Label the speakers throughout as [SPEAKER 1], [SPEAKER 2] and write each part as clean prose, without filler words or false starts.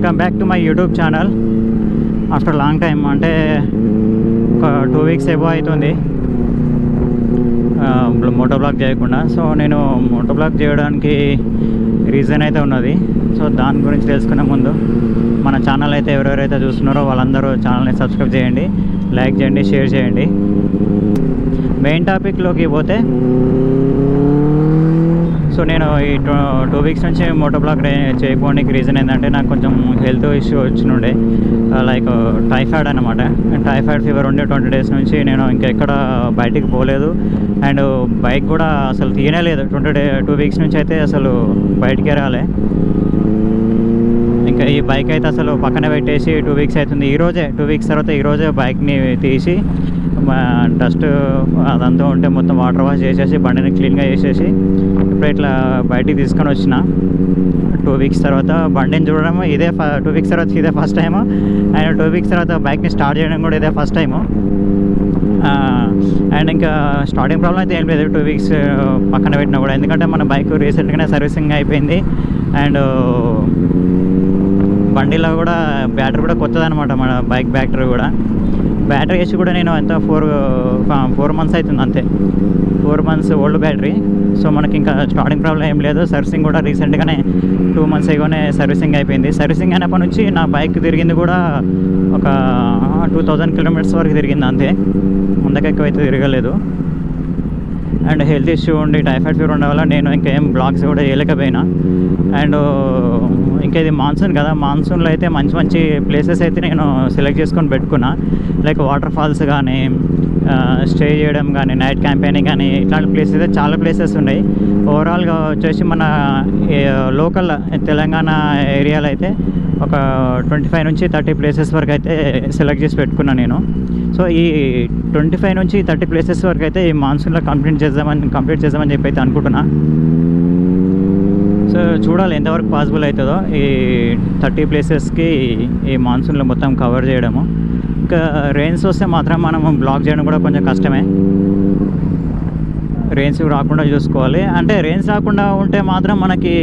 [SPEAKER 1] Welcome back to my YouTube channel after long time. అంటే ఒక 2 weeks above అవుతుంది Moto blog చేయకుండా. So నేను మోటో బ్లాగ్ చేయడానికి రీజన్ అయితే ఉన్నది. సో దాని గురించి తెలుసుకునే ముందు మన ఛానల్ అయితే ఎవరెవరైతే చూస్తున్నారో వాళ్ళందరూ ఛానల్ని సబ్స్క్రైబ్ చేయండి, లైక్ చేయండి, షేర్ చేయండి. మెయిన్ టాపిక్లోకి పోతే, సో నేను ఈ 2 వీక్స్ నుంచి మోటో బ్లాగ్ చేయకపోవడానికి రీజన్ ఏంటంటే నాకు కొంచెం హెల్త్ ఇష్యూ వచ్చినుండే, లైక్ టైఫాయిడ్ అనమాట. టైఫాయిడ్ ఫీవర్ ఉండే 20 డేస్ నుంచి నేను ఇంకెక్కడ బయటికి పోలేదు, అండ్ బైక్ కూడా అసలు తీయనే లేదు. 2 వీక్స్ నుంచి అయితే అసలు బయటికే రాలే. ఇంకా ఈ బైక్ అయితే అసలు పక్కన పెట్టేసి 2 వీక్స్ అవుతుంది. ఈరోజే 2 వీక్స్ తర్వాత ఈరోజే బైక్ని తీసి డస్ట్ అదంతా ఉంటే మొత్తం వాటర్ వాష్ చేసేసి బండిని క్లీన్గా చేసేసి ఇప్పుడు ఇట్లా బయటికి తీసుకొని వచ్చిన. 2 వీక్స్ తర్వాత బండిని చూడడం ఇదే 2 వీక్స్ తర్వాత ఇదే ఫస్ట్ టైము, అండ్ 2 వీక్స్ తర్వాత బైక్ని స్టార్ట్ చేయడం కూడా ఇదే ఫస్ట్ టైము. అండ్ ఇంకా స్టార్టింగ్ ప్రాబ్లం అయితే ఏం లేదు 2 వీక్స్ పక్కన పెట్టినా కూడా, ఎందుకంటే మన బైక్ రీసెంట్గానే సర్వీసింగ్ అయిపోయింది. అండ్ బండిలో కూడా బ్యాటరీ కూడా కొత్తదనమాట, మన బైక్ బ్యాటరీ కూడా. బ్యాటరీ వేసి కూడా నేను ఎంత 4 మంత్స్ అవుతుంది అంతే, 4 మంత్స్ ఓల్డ్ బ్యాటరీ. సో మనకి ఇంకా స్టార్టింగ్ ప్రాబ్లం ఏం లేదు. సర్వీసింగ్ కూడా రీసెంట్గానే 2 మంత్స్ అయ్యానే సర్వీసింగ్ అయిపోయింది. సర్వీసింగ్ అయినప్పటి నుంచి నా బైక్ తిరిగింది కూడా ఒక 2000 కిలోమీటర్స్ వరకు తిరిగింది అంతే, అందుకే ఎక్కువైతే తిరగలేదు. అండ్ హెల్త్ ఇష్యూ ఉండి టైఫాయిడ్ ఫీవర్ ఉండడం వల్ల నేను ఇంకేం బ్లాగ్స్ కూడా చేయలేకపోయినా. అండ్ ఇంకా ఇది మాన్సూన్ కదా, మాన్సూన్లో అయితే మంచి మంచి ప్లేసెస్ అయితే నేను సెలెక్ట్ చేసుకొని పెట్టుకున్నా. లైక్ వాటర్ ఫాల్స్ కానీ, స్టే చేయడం కానీ, నైట్ క్యాంపెయినింగ్ కానీ, ఇట్లాంటి ప్లేసెస్ అయితే చాలా ప్లేసెస్ ఉన్నాయి. ఓవరాల్గా వచ్చేసి మన లోకల్ తెలంగాణ ఏరియాలో అయితే ఒక 25 నుంచి 30 ప్లేసెస్ వరకు అయితే సెలెక్ట్ చేసి పెట్టుకున్నాను నేను. సో ఈ 25 నుంచి 30 ప్లేసెస్ వరకు అయితే ఈ మాన్సూన్లో కంప్లీట్ చేద్దామని చెప్పి అయితే అనుకుంటున్నా. సో చూడాలి ఎంతవరకు పాసిబుల్ అవుతుందో ఈ 30 ప్లేసెస్కి ఈ మాన్సూన్లో మొత్తం కవర్ చేయడము. ఇంకా రెయిన్స్ వస్తే మాత్రం మనం బ్లాక్ చేయడం కూడా కొంచెం కష్టమే. రెయిన్స్ రాకుండా చూసుకోవాలి. అంటే రెయిన్స్ రాకుండా ఉంటే మాత్రం మనకి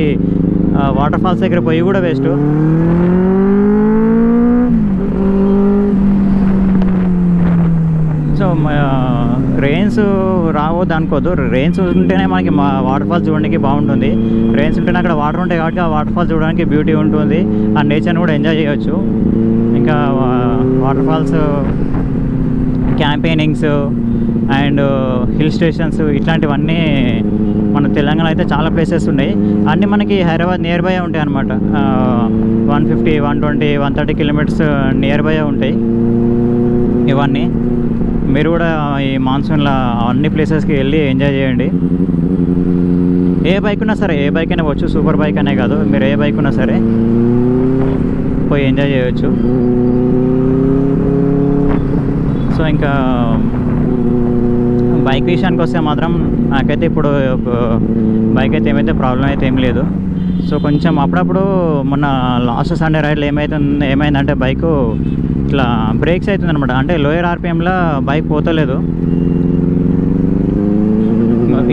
[SPEAKER 1] వాటర్ ఫాల్స్ దగ్గర పోయి కూడా వేస్ట్. సో రెయిన్స్ రావద్దు అనుకోవద్దు. రెయిన్స్ ఉంటేనే మనకి వాటర్ ఫాల్స్ చూడడానికి బాగుంటుంది. రెయిన్స్ ఉంటేనే అక్కడ వాటర్ ఉంటాయి కాబట్టి ఆ వాటర్ ఫాల్స్ చూడడానికి బ్యూటీ ఉంటుంది, ఆ నేచర్ని కూడా ఎంజాయ్ చేయవచ్చు. ఇంకా waterfalls, campaignings and hill stations ఇట్లాంటివన్నీ మన తెలంగాణలో అయితే చాలా ప్లేసెస్ ఉన్నాయి. అన్నీ మనకి హైదరాబాద్ నియర్ బై ఉంటాయి అన్నమాట. 150, 120, 130 కిలోమీటర్స్ నియర్ బై ఉంటాయి ఇవన్నీ. మీరు కూడా ఈ మాన్సూన్లో అన్ని ప్లేసెస్కి వెళ్ళి ఎంజాయ్ చేయండి. ఏ బైక్ ఉన్నా సరే, ఏ బైక్ అయినా వచ్చు, సూపర్ బైక్ అనే కాదు, మీరు ఏ బైక్ ఉన్నా సరే పోయి ఎంజాయ్ చేయవచ్చు. సో ఇంకా బైక్ విషయానికి వస్తే మాత్రం నాకైతే ఇప్పుడు బైక్ అయితే ఏమైతే ప్రాబ్లం అయితే ఏం లేదు. సో కొంచెం అప్పుడప్పుడు మొన్న లాస్ట్ సండే రైడ్లో ఏమైందంటే బైకు ఇట్లా బ్రేక్స్ అవుతుంది అనమాట. అంటే లోయర్ ఆర్పిఎంలో బైక్ పోతలేదు.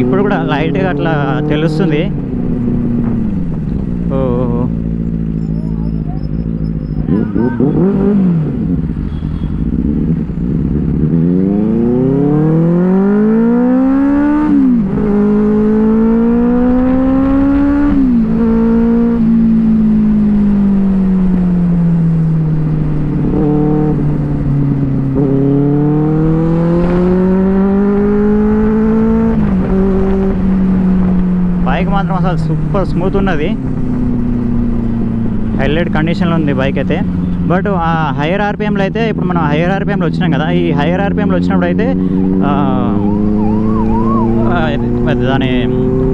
[SPEAKER 1] ఇప్పుడు కూడా లైట్గా అట్లా తెలుస్తుంది. బైక్ మాత్రం అసలు సూపర్ స్మూత్ ఉన్నది, హైలైట్ కండిషన్లో ఉంది బైక్ అయితే. బట్ ఆ హైయర్ ఆర్పిఎంలో అయితే, ఇప్పుడు మనం హైయర్ ఆర్పిఎంలో వచ్చినాం కదా, ఈ హైయర్ ఆర్పిఎంలో వచ్చినప్పుడు అయితే దాని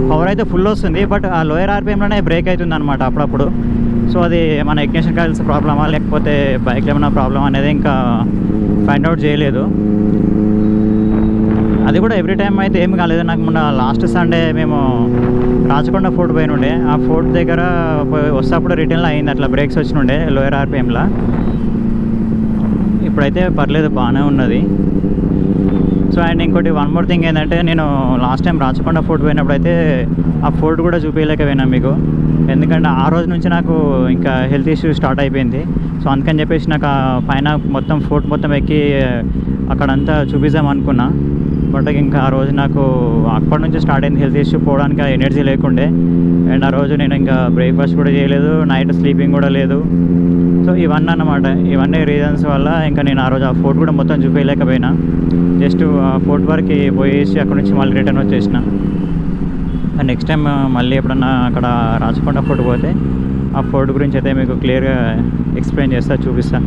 [SPEAKER 1] పవర్ అయితే ఫుల్ వస్తుంది. బట్ ఆ లోయర్ ఆర్పిఎంలోనే బ్రేక్ అవుతుంది అనమాట అప్పుడప్పుడు. సో అది మన ఇగ్నిషన్ కాయిల్స్ ప్రాబ్లమా లేకపోతే బైక్లో ఏమైనా ప్రాబ్లమ్ అనేది ఇంకా ఫైండ్ అవుట్ చేయలేదు. అది కూడా ఎవ్రీ టైం అయితే ఏమి కాలేదు. నాకు మొన్న లాస్ట్ సండే మేము రాచకొండ ఫోర్ట్ పోయినుండే, ఆ ఫోర్ట్ దగ్గర వస్తేప్పుడు రిటర్న్లో అయింది అట్లా బ్రేక్స్ వచ్చినుండే లోయర్ ఆర్పిఎంలో. ఇప్పుడైతే పర్లేదు, బాగానే ఉన్నది. సో అండ్ ఇంకోటి వన్ మోర్ థింగ్ ఏంటంటే, నేను లాస్ట్ టైం రాచకొండ ఫోర్ట్ పోయినప్పుడు అయితే ఆ ఫోర్ట్ కూడా చూపించలేకపోయినా మీకు. ఎందుకంటే ఆ రోజు నుంచి నాకు ఇంకా హెల్త్ ఇష్యూ స్టార్ట్ అయిపోయింది. సో అందుకని చెప్పేసి నాకు ఆ పైన మొత్తం ఫోర్ట్ మొత్తం ఎక్కి అక్కడంతా చూపిద్దాం అనుకున్నా. బట్ ఇంకా ఆ రోజు నాకు అప్పటి నుంచి స్టార్ట్ అయింది హెల్త్ ఇష్యూ, పోవడానికి ఎనర్జీ లేకుండే. అండ్ ఆ రోజు నేను ఇంకా బ్రేక్ఫాస్ట్ కూడా చేయలేదు, నైట్ స్లీపింగ్ కూడా లేదు. సో ఇవన్నీ అన్నమాట, ఇవన్నీ రీజన్స్ వల్ల ఇంకా నేను ఆ రోజు ఆ ఫోర్ట్ కూడా మొత్తం చూపించలేకపోయినా. జస్ట్ ఆ ఫోర్ట్ వరకు పోయేసి అక్కడ నుంచి మళ్ళీ రిటర్న్ వచ్చేసిన. నెక్స్ట్ టైం మళ్ళీ ఎప్పుడన్నా అక్కడ రాచకొండ ఫోర్ట్ పోతే ఆ ఫోర్ట్ గురించి అయితే మీకు క్లియర్గా ఎక్స్ప్లెయిన్ చేస్తా, చూపిస్తా.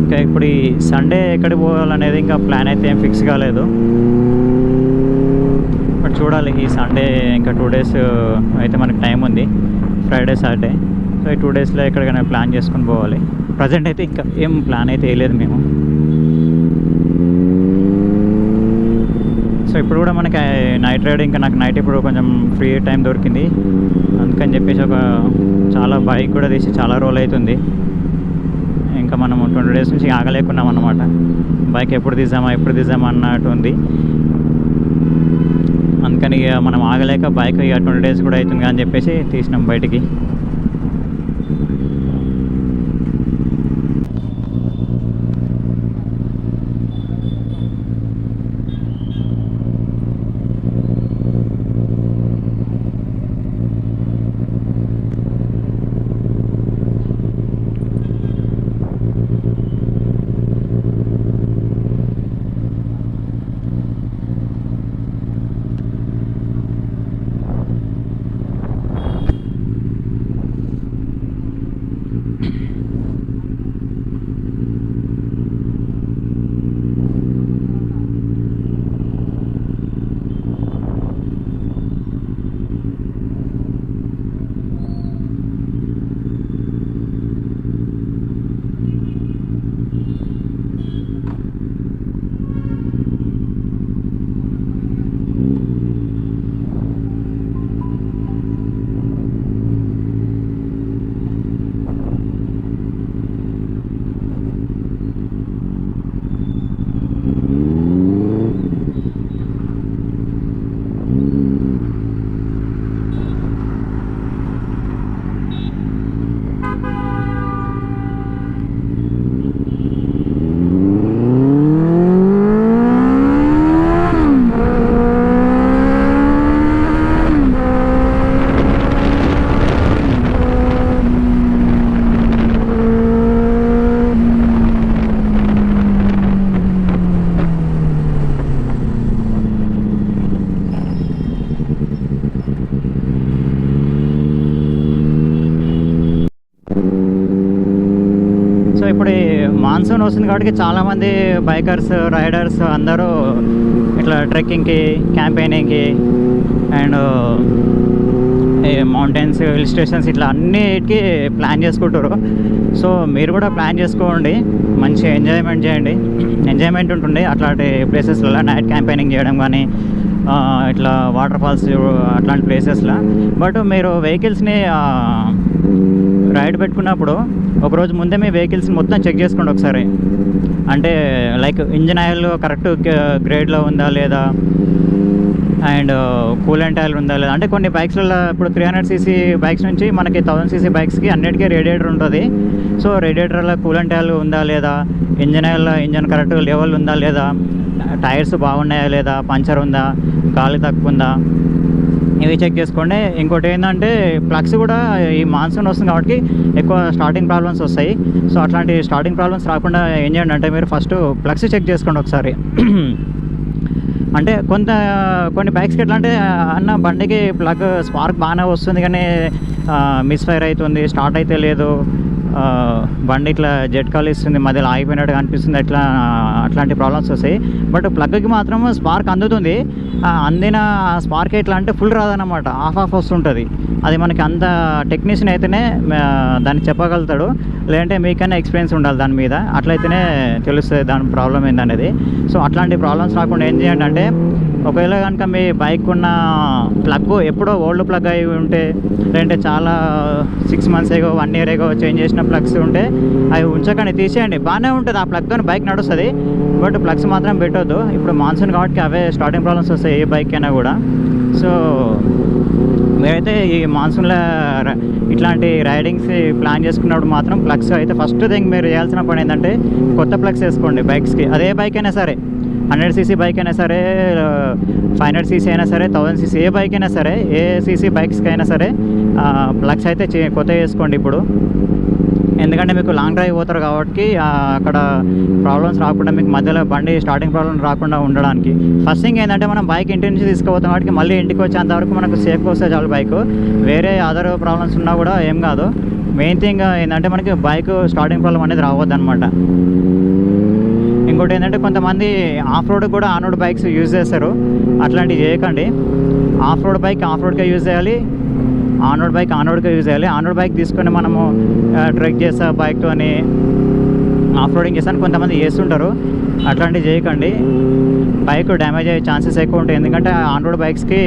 [SPEAKER 1] ఇంకా ఇప్పుడు ఈ సండే ఎక్కడికి పోవాలనేది ఇంకా ప్లాన్ అయితే ఏం ఫిక్స్ కాలేదు. బట్ చూడాలి, ఈ సండే ఇంకా 2 days అయితే మనకి టైం ఉంది, ఫ్రైడే సాటర్డే. సో ఈ 2 daysలో ఎక్కడికైనా ప్లాన్ చేసుకొని పోవాలి. ప్రజెంట్ అయితే ఇంకా ఏం ప్లాన్ అయితే వేయలేదు మేము. సో ఇప్పుడు కూడా మనకి నైట్ రైడ్, ఇంకా నాకు నైట్ ఇప్పుడు కొంచెం ఫ్రీ టైం దొరికింది. అందుకని చెప్పేసి చాలా బైక్ కూడా తీసి చాలా రోజులు అవుతుంది. ఇంకా మనం 20 days నుంచి ఆగలేకున్నాం అన్నమాట. బైక్ ఎప్పుడు తీద్దామా అన్నట్టు ఉంది. అందుకని ఇక మనం ఆగలేక బైక్ ఇక 20 days కూడా అవుతుంది అని చెప్పేసి తీసినాం బయటికి. ఇప్పుడు మాన్సూన్ వస్తుంది కాబట్టి చాలామంది బైకర్స్, రైడర్స్ అందరూ ఇట్లా ట్రెక్కింగ్కి, క్యాంపెయినింగ్కి అండ్ మౌంటైన్స్, హిల్ స్టేషన్స్ ఇట్లా అన్నిటికీ ప్లాన్ చేసుకుంటారు. సో మీరు కూడా ప్లాన్ చేసుకోండి, మంచి ఎంజాయ్మెంట్ చేయండి. ఎంజాయ్మెంట్ ఉంటుంది అట్లాంటి ప్లేసెస్లలో నైట్ క్యాంపెయినింగ్ చేయడం కానీ, ఇట్లా వాటర్ ఫాల్స్ అట్లాంటి ప్లేసెస్లో. బట్ మీరు వెహికల్స్ని రైడ్ పెట్టుకున్నప్పుడు ఒకరోజు ముందే మీ వెహికల్స్ని మొత్తం చెక్ చేసుకోండి ఒకసారి. అంటే లైక్ ఇంజిన్ ఆయిల్ కరెక్ట్ గ్రేడ్లో ఉందా లేదా, అండ్ కూలెంట్ ఆయిల్ ఉందా లేదా. అంటే కొన్ని బైక్స్లలో ఇప్పుడు 300cc బైక్స్ నుంచి మనకి 1000cc బైక్స్కి అన్నిటికీ రేడియేటర్ ఉంటుంది. సో రేడియేటర్లో కూలెంట్ ఆయిల్ ఉందా లేదా, ఇంజన్ కరెక్ట్ లెవెల్ ఉందా లేదా, టైర్స్ బాగున్నాయా లేదా, పంచర్ ఉందా, గాలి తక్కువ ఉందా, ఇవి చెక్ చేసుకోండి. ఇంకోటి ఏంటంటే ప్లగ్స్ కూడా ఈ మాన్సూన్ వస్తుంది కాబట్టి ఎక్కువ స్టార్టింగ్ ప్రాబ్లమ్స్ వస్తాయి. సో అట్లాంటి స్టార్టింగ్ ప్రాబ్లమ్స్ రాకుండా ఏం చేయండి అంటే మీరు ఫస్ట్ ప్లగ్స్ చెక్ చేసుకోండి ఒకసారి. అంటే కొన్ని బైక్స్కి ఎట్లా అంటే అన్న బండికి ప్లగ్ స్పార్క్ బాగానే వస్తుంది కానీ మిస్ఫైర్ అవుతుంది, స్టార్ట్ అయితే లేదు, బండి ఇట్లా జెట్ కాల్ ఇస్తుంది, మధ్యలో ఆగిపోయినట్టుగా అనిపిస్తుంది, అట్లాంటి ప్రాబ్లమ్స్ వస్తాయి. బట్ ప్లగ్కి మాత్రం స్పార్క్ అందుతుంది. అందిన స్పార్క్ ఎట్లా అంటే ఫుల్ రాదన్నమాట, ఆఫ్ వస్తుంటుంది. అది మనకి అంత టెక్నీషియన్ అయితేనే దాన్ని చెప్పగలుగుతాడు, లేదంటే మీకైనా ఎక్స్పీరియన్స్ ఉండాలి దాని మీద, అట్లయితేనే తెలుస్తుంది దాని ప్రాబ్లం ఏందనేది. సో అట్లాంటి ప్రాబ్లమ్స్ రాకుండా ఏం చేయండి అంటే, ఒకవేళ కనుక మీ బైక్ ఉన్న ప్లగ్ ఎప్పుడో ఓల్డ్ ప్లగ్ అయి ఉంటే, లేదంటే చాలా 6 months ఏగో 1 year ఏగో చేంజ్ చేసిన ప్లగ్స్ ఉంటే అవి ఉంచకండి, తీసేయండి. బాగానే ఉంటుంది ఆ ప్లగ్తో బైక్ నడుస్తుంది. బట్ ప్లగ్స్ మాత్రం పెట్టొద్దు. ఇప్పుడు మాన్సూన్ కాబట్టి అవే స్టార్టింగ్ ప్రాబ్లమ్స్ వస్తాయి ఏ బైక్ అయినా కూడా. సో మీరైతే ఈ మాన్సూన్లో ఇట్లాంటి రైడింగ్స్ ప్లాన్ చేసుకున్నప్పుడు మాత్రం ప్లగ్స్ అయితే ఫస్ట్ థింగ్ మీరు చేయాల్సిన పని ఏంటంటే కొత్త ప్లగ్స్ వేసుకోండి బైక్స్కి. అదే బైక్ అయినా సరే, 100cc బైక్ అయినా సరే, 500cc అయినా సరే, 1000cc ఏ బైక్ అయినా సరే, ఏ సీసీ బైక్స్కి అయినా సరే ప్లగ్స్ అయితే కొత్త వేసుకోండి ఇప్పుడు. ఎందుకంటే మీకు లాంగ్ డ్రైవ్ పోతారు కాబట్టి అక్కడ ప్రాబ్లమ్స్ రాకుండా, మీకు మధ్యలో బండి స్టార్టింగ్ ప్రాబ్లమ్ రాకుండా ఉండడానికి ఫస్ట్ థింగ్ ఏంటంటే మనం బైక్ ఇంటి నుంచి తీసుకుపోతాం కాబట్టి మళ్ళీ ఇంటికి వచ్చేంత వరకు మనకు సేఫ్గా వస్తే చాలు బైక్. వేరే అదర్ ప్రాబ్లమ్స్ ఉన్నా కూడా ఏం కాదు. మెయిన్ థింగ్ ఏంటంటే మనకి బైక్ స్టార్టింగ్ ప్రాబ్లం అనేది రావద్దు అనమాట. ఇంకోటి ఏంటంటే కొంతమంది ఆఫ్ రోడ్ కూడా ఆన్ రోడ్ బైక్స్ యూజ్ చేస్తారు. అట్లాంటివి చేయకండి. ఆఫ్ రోడ్ బైక్ ఆఫ్ రోడ్కే యూజ్ చేయాలి, ఆన్ రోడ్ బైక్ ఆన్ రోడ్కే యూజ్ చేయాలి. ఆన్ రోడ్ బైక్ తీసుకొని మనము ట్రెక్ చేస్తా బైక్తోని ఆఫ్ రోడింగ్ చేస్తాను కొంతమంది చేస్తుంటారు. అట్లాంటివి చేయకండి. బైక్ డ్యామేజ్ అయ్యే ఛాన్సెస్ ఎక్కువ ఉంటాయి. ఎందుకంటే ఆన్ రోడ్ బైక్స్కి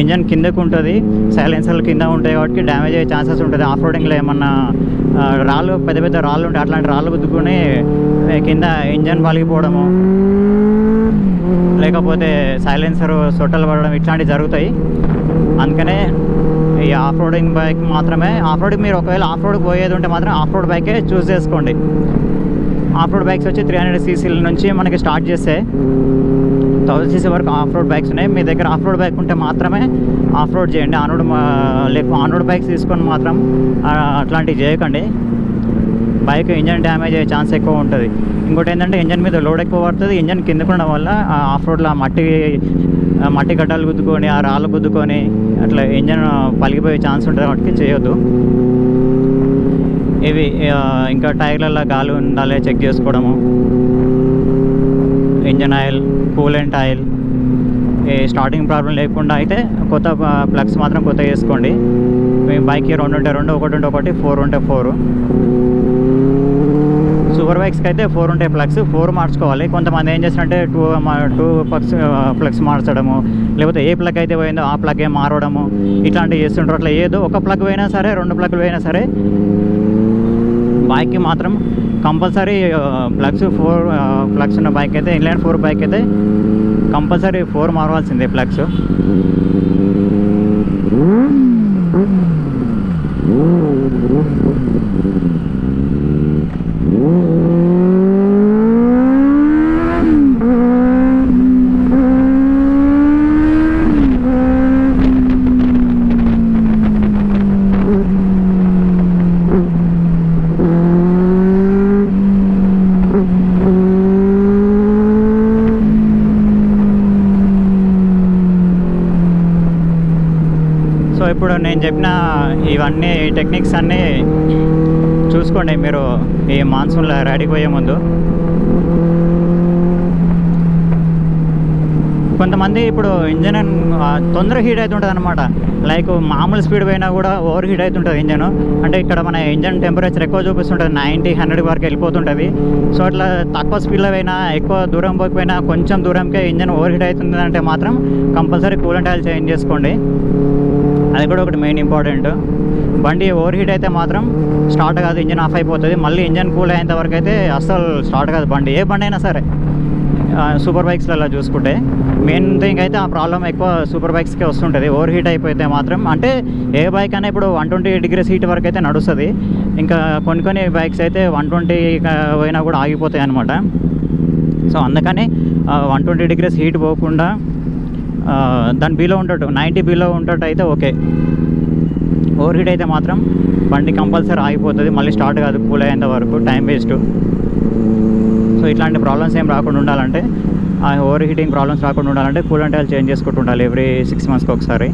[SPEAKER 1] ఇంజన్ కిందకు ఉంటుంది, సైలెన్సర్లు కింద ఉంటాయి కాబట్టి డ్యామేజ్ అయ్యే ఛాన్సెస్ ఉంటుంది. ఆఫ్ రోడింగ్లో ఏమన్నా రాళ్ళు, పెద్ద పెద్ద రాళ్ళు ఉంటాయి, అట్లాంటి రాళ్ళు గుద్దుకొని కింద ఇంజన్ పలిగిపోవడము, లేకపోతే సైలెన్సర్ సొట్టలు పడడం ఇట్లాంటివి జరుగుతాయి. అందుకనే ఈ ఆఫ్ రోడింగ్ బైక్ మాత్రమే, ఆఫ్ రోడ్కి మీరు ఒకవేళ ఆఫ్ రోడ్కి పోయేది ఉంటే మాత్రం ఆఫ్ రోడ్ బైకే చూస్ చేసుకోండి. ఆఫ్ రోడ్ బైక్స్ వచ్చి 300cc నుంచి మనకి స్టార్ట్ చేస్తే 1000cc వరకు ఆఫ్ రోడ్ బైక్స్ ఉన్నాయి. మీ దగ్గర ఆఫ్ రోడ్ బైక్ ఉంటే మాత్రమే ఆఫ్ రోడ్ చేయండి. ఆన్ రోడ్ బైక్స్ తీసుకొని మాత్రం అట్లాంటివి చేయకండి. బైక్ ఇంజన్ డ్యామేజ్ అయ్యే ఛాన్స్ ఎక్కువ ఉంటుంది. ఇంకోటి ఏంటంటే ఇంజన్ మీద లోడ్ ఎక్కువ పడుతుంది. ఇంజన్ కిందకు ఉండడం వల్ల ఆఫ్ రోడ్లో మట్టి గడ్డలు గుద్దుకొని, ఆ రాళ్ళు గుద్దుకొని అట్లా ఇంజన్ పలిగిపోయే ఛాన్స్ ఉంటుంది కాబట్టి చేయొద్దు. ఇవి ఇంకా టైర్లలో గాలి ఉండాలి చెక్ చేసుకోవడము, ఇంజన్ ఆయిల్, కూలెంట్ ఆయిల్, ఈ స్టార్టింగ్ ప్రాబ్లం లేకుండా అయితే కొత్త ప్లగ్స్ మాత్రం కొత్త వేసుకోండి. మీ బైక్కి 2 ఉంటే 2, 1 ఉంటే 1, 4 ఉంటే 4. సూపర్ బైక్స్కి అయితే 4 ఉంటాయి ప్లగ్స్, 4 మార్చుకోవాలి. కొంతమంది ఏం చేస్తారంటే 2 ప్లగ్స్ మార్చడము, లేకపోతే ఏ ప్లగ్ అయితే పోయిందో ఆ ప్లగే మారడము, ఇట్లాంటివి చేస్తుంటారు. అట్లా ఏదో ఒక ప్లగ్ పోయినా సరే, 2 ప్లగ్లు పోయినా సరే బైక్కి మాత్రం కంపల్సరీ ప్లగ్స్ 4 ప్లగ్స్ ఉన్న బైక్ అయితే, ఇన్లైన్ 4 బైక్ అయితే కంపల్సరీ 4 మారవాల్సిందే ప్లగ్స్. సో ఇప్పుడు నేను చెప్పిన ఇవన్నీ టెక్నిక్స్ అన్నీ చూసుకోండి మీరు ఈ మాన్సూన్లో రైడ్కి పోయే ముందు. కొంతమంది ఇప్పుడు ఇంజన్ తొందరగా హీట్ అవుతుంటుంది అనమాట. లైక్ మామూలు స్పీడ్ పోయినా కూడా ఓవర్ హీట్ అవుతుంటుంది ఇంజన్. అంటే ఇక్కడ మన ఇంజన్ టెంపరేచర్ ఎక్కువ చూపిస్తుంటుంది, 90-100 వరకు వెళ్ళిపోతుంటుంది. సో అట్లా తక్కువ స్పీడ్లో పోయినా, ఎక్కువ దూరం పోయినా, కొంచెం దూరంకే ఇంజన్ ఓవర్ హీట్ అవుతుంది అంటే మాత్రం కంపల్సరీ కూలెంట్ ఆయిల్ చేంజ్ చేసుకోండి. అది కూడా ఒకటి మెయిన్ ఇంపార్టెంట్. బండి ఓవర్ హీట్ అయితే మాత్రం స్టార్ట్ కాదు, ఇంజన్ ఆఫ్ అయిపోతుంది. మళ్ళీ ఇంజన్ కూల్ అయ్యేంత వరకు అయితే అస్సలు స్టార్ట్ కాదు బండి, ఏ బండి అయినా సరే. సూపర్ బైక్స్లలో చూసుకుంటే మెయిన్ థింగ్ అయితే ఆ ప్రాబ్లం ఎక్కువ సూపర్ బైక్స్కే వస్తుంటుంది, ఓవర్ హీట్ అయిపోతే మాత్రం. అంటే ఏ బైక్ అయినా ఇప్పుడు 120 degrees హీట్ వరకు అయితే నడుస్తుంది. ఇంకా కొన్ని బైక్స్ అయితే 120 పోయినా కూడా ఆగిపోతాయి అనమాట. సో అందుకని 120 degrees హీట్ పోకుండా దాని బిలో ఉంటట్టు 90 బిలో ఉంటట్టు అయితే ఓకే. ఓవర్ హీట్ అయితే మాత్రం బండి కంపల్సరీ ఆగిపోతుంది, మళ్ళీ స్టార్ట్ కాదు కూల్ అయ్యేంత వరకు, టైం వేస్ట్. సో ఇట్లాంటి ప్రాబ్లమ్స్ ఏం రాకుండా ఉండాలంటే, ఓవర్ హీటింగ్ ప్రాబ్లమ్స్ రాకుండా ఉండాలంటే కూలెంట్ ఆయిల్ చేంజ్ చేసుకుంటూ ఉండాలి ఎవ్రీ 6 monthsకి ఒకసారి.